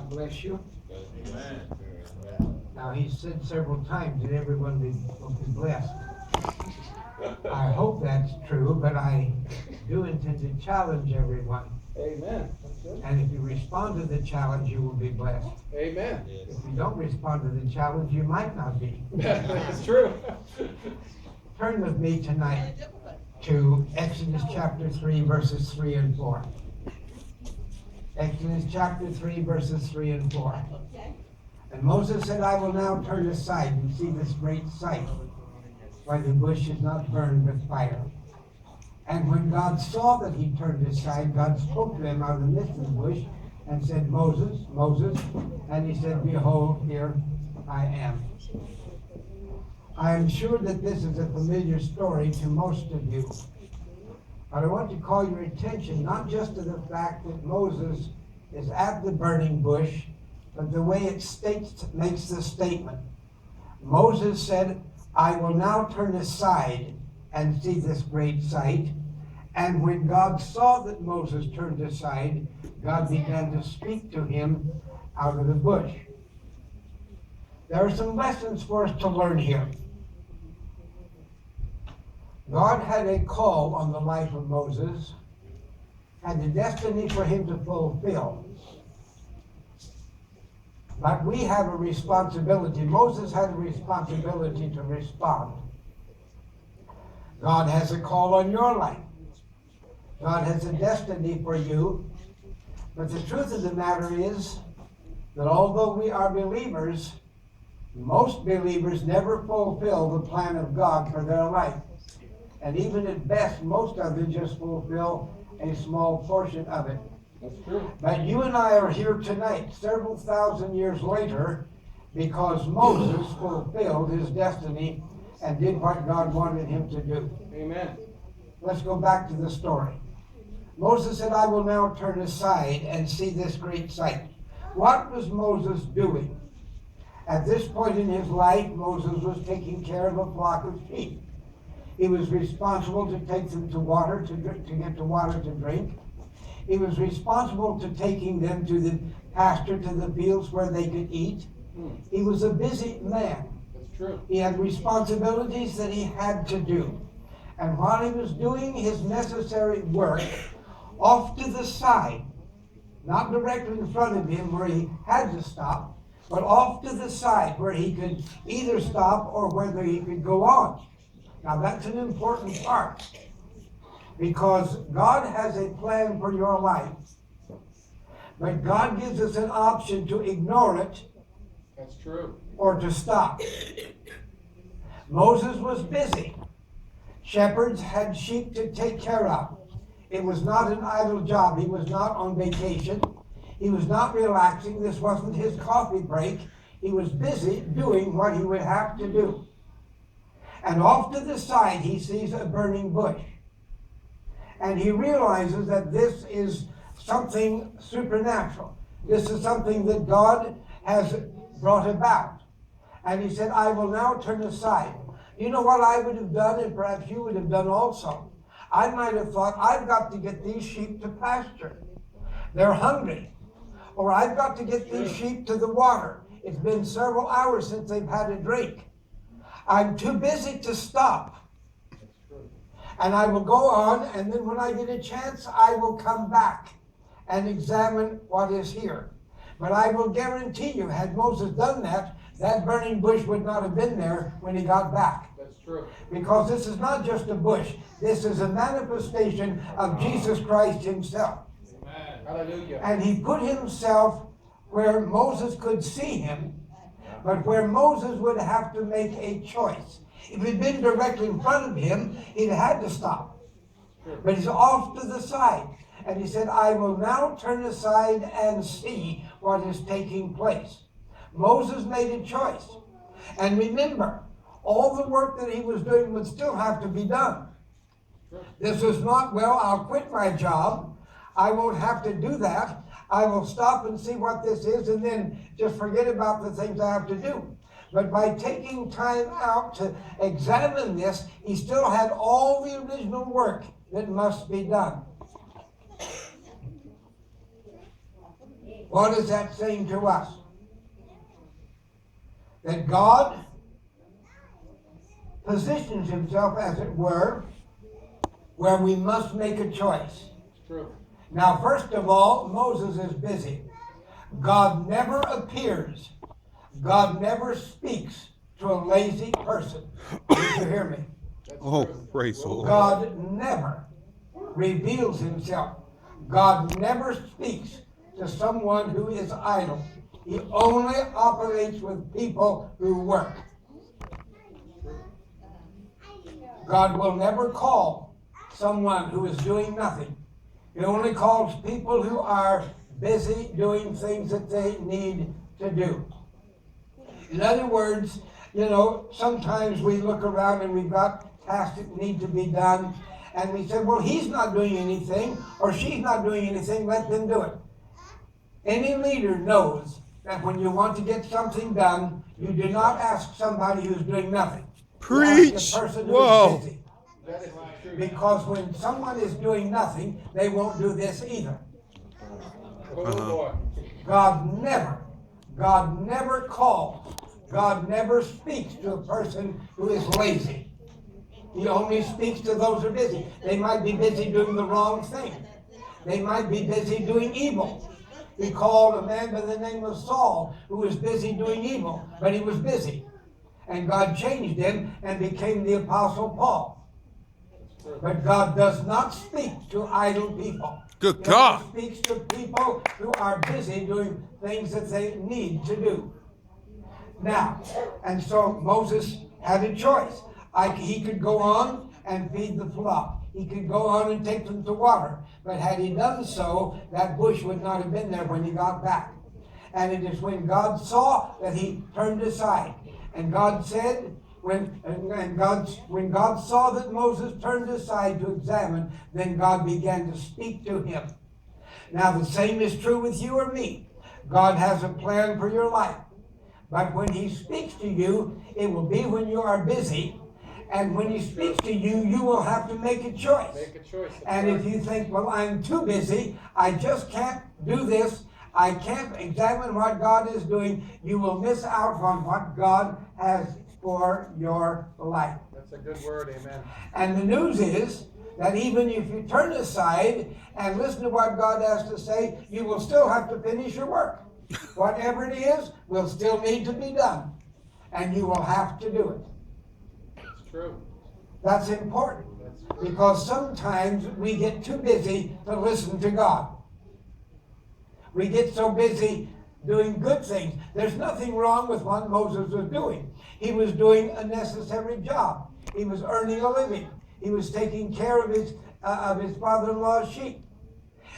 God bless you. Amen. Now, he said several times that everyone will be blessed. I hope that's true, but I do intend to challenge everyone. Amen. And if you respond to the challenge, you will be blessed. Amen. If you don't respond to the challenge, you might not be. That's true. Turn with me tonight to Exodus chapter 3, verses 3 and 4. Exodus chapter 3, verses 3 and 4. And Moses said, I will now turn aside and see this great sight, why the bush is not burned with fire. And when God saw that he turned aside, God spoke to him out of the midst of the bush and said, Moses, Moses. And he said, Behold, here I am. I am sure that this is a familiar story to most of you. But I want to call your attention not just to the fact that Moses is at the burning bush, but the way it makes the statement. Moses said, I will now turn aside and see this great sight. And when God saw that Moses turned aside, God began to speak to him out of the bush. There are some lessons for us to learn here. God had a call on the life of Moses and a destiny for him to fulfill. But we have a responsibility. Moses had a responsibility to respond. God has a call on your life. God has a destiny for you. But the truth of the matter is that although we are believers, most believers never fulfill the plan of God for their life. And even at best, most of them just fulfill a small portion of it. That's true. But you and I are here tonight, several thousand years later, because Moses fulfilled his destiny and did what God wanted him to do. Amen. Let's go back to the story. Moses said, I will now turn aside and see this great sight. What was Moses doing? At this point in his life, Moses was taking care of a flock of sheep. He was responsible to take them to water, to get to water to drink. He was responsible to taking them to the pasture, to the fields where they could eat. He was a busy man. That's true. He had responsibilities that he had to do. And while he was doing his necessary work, off to the side, not directly in front of him where he had to stop, but off to the side where he could either stop or whether he could go on. Now that's an important part, because God has a plan for your life, but God gives us an option to ignore it. That's true. Or to stop. Moses was busy. Shepherds had sheep to take care of. It was not an idle job. He was not on vacation. He was not relaxing. This wasn't his coffee break. He was busy doing what he would have to do. And off to the side, he sees a burning bush. And he realizes that this is something supernatural. This is something that God has brought about. And he said, I will now turn aside. You know what I would have done, and perhaps you would have done also? I might have thought, I've got to get these sheep to pasture. They're hungry. Or I've got to get these sheep to the water. It's been several hours since they've had a drink. I'm too busy to stop. And I will go on, and then when I get a chance, I will come back and examine what is here. But I will guarantee you, had Moses done that, that burning bush would not have been there when he got back. That's true. Because this is not just a bush. This is a manifestation of Jesus Christ himself. Amen. Hallelujah. And he put himself where Moses could see him, but where Moses would have to make a choice. If he'd been directly in front of him, he'd had to stop. But he's off to the side. And he said, I will now turn aside and see what is taking place. Moses made a choice. And remember, all the work that he was doing would still have to be done. This is not, well, I'll quit my job. I won't have to do that. I will stop and see what this is and then just forget about the things I have to do. But by taking time out to examine this, he still had all the original work that must be done. What is that saying to us? That God positions himself, as it were, where we must make a choice. It's true. Now, first of all, Moses is busy. God never appears. God never speaks to a lazy person. Did you hear me? That's Oh, true. praise the Lord. God never reveals himself. God never speaks to someone who is idle. He only operates with people who work. God will never call someone who is doing nothing. He only calls people who are busy doing things that they need to do. In other words, sometimes we look around and we've got tasks that need to be done, and we say, well, he's not doing anything, or she's not doing anything, let them do it. Any leader knows that when you want to get something done, you do not ask somebody who's doing nothing. Preach. You ask the person Whoa. who's busy. That is the truth. Because when someone is doing nothing, they won't do this either. Oh, boy. God never calls. God never speaks to a person who is lazy. He only speaks to those who are busy. They might be busy doing the wrong thing. They might be busy doing evil. He called a man by the name of Saul who was busy doing evil, but he was busy. And God changed him and became the Apostle Paul. But God does not speak to idle people. Good God. He speaks to people who are busy doing things that they need to do. Now, and so Moses had a choice. He could go on and feed the flock. He could go on and take them to water. But had he done so, that bush would not have been there when he got back. And it is when God saw that he turned aside. And God said, when God saw that Moses turned aside to examine, then God began to speak to him. Now the same is true with you or me. God has a plan for your life. But when he speaks to you, it will be when you are busy. And when he speaks to you, you will have to make a choice. Make a choice. And if you think, well, I'm too busy, I just can't do this, I can't examine what God is doing, you will miss out on what God has for your life. That's a good word, amen. And the news is that even if you turn aside and listen to what God has to say, you will still have to finish your work. Whatever it is will still need to be done. And you will have to do it. It's true. That's important. That's true. Because sometimes we get too busy to listen to God. We get so busy doing good things. There's nothing wrong with what Moses was doing. He was doing a necessary job. He was earning a living. He was taking care of his father-in-law's sheep.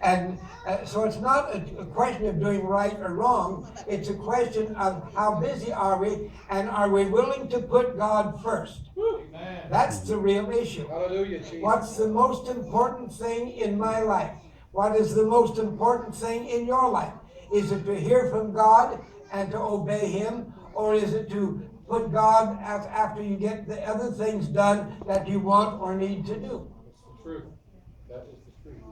And so it's not a question of doing right or wrong. It's a question of how busy are we, and are we willing to put God first? Amen. That's the real issue. Hallelujah, Jesus. What's the most important thing in my life? What is the most important thing in your life? Is it to hear from God and to obey him? Or is it to put God after you get the other things done that you want or need to do? It's the truth. That is the truth.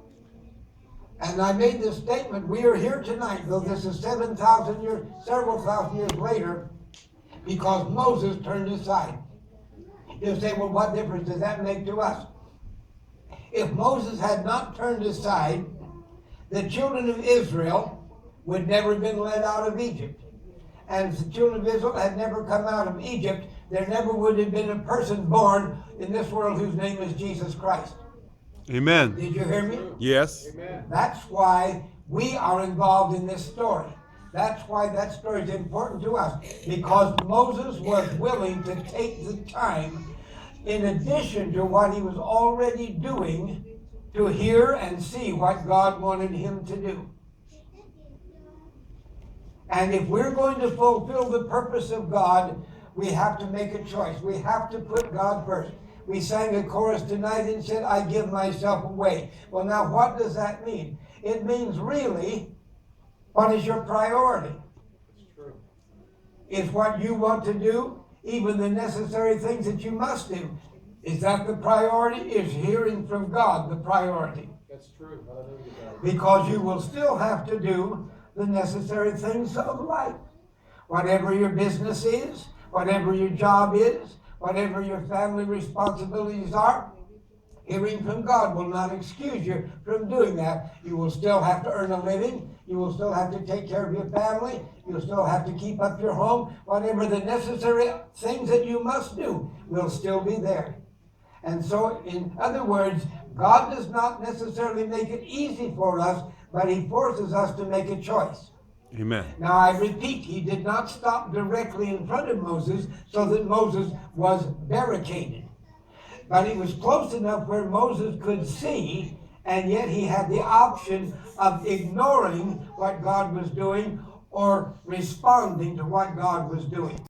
And I made this statement, we are here tonight, though this is 7,000 years, several thousand years later, because Moses turned aside. You say, well, what difference does that make to us? If Moses had not turned aside, the children of Israel would never have been led out of Egypt. And if the children of Israel had never come out of Egypt, there never would have been a person born in this world whose name is Jesus Christ. Amen. Did you hear me? Yes. Amen. That's why we are involved in this story. That's why that story is important to us. Because Moses was willing to take the time, in addition to what he was already doing, to hear and see what God wanted him to do. And if we're going to fulfill the purpose of God, we have to make a choice. We have to put God first. We sang a chorus tonight and said, I give myself away. Well, now what does that mean? It means really, what is your priority? It's true. Is what you want to do, even the necessary things that you must do, is that the priority? Is hearing from God the priority? That's true. Hallelujah, God. Because you will still have to do the necessary things of life. Whatever your business is, whatever your job is, whatever your family responsibilities are, hearing from God will not excuse you from doing that. You will still have to earn a living. You will still have to take care of your family. You'll still have to keep up your home. Whatever the necessary things that you must do will still be there. And so, in other words, God does not necessarily make it easy for us, but He forces us to make a choice. Amen. Now I repeat, He did not stop directly in front of Moses so that Moses was barricaded. But He was close enough where Moses could see, and yet he had the option of ignoring what God was doing or responding to what God was doing.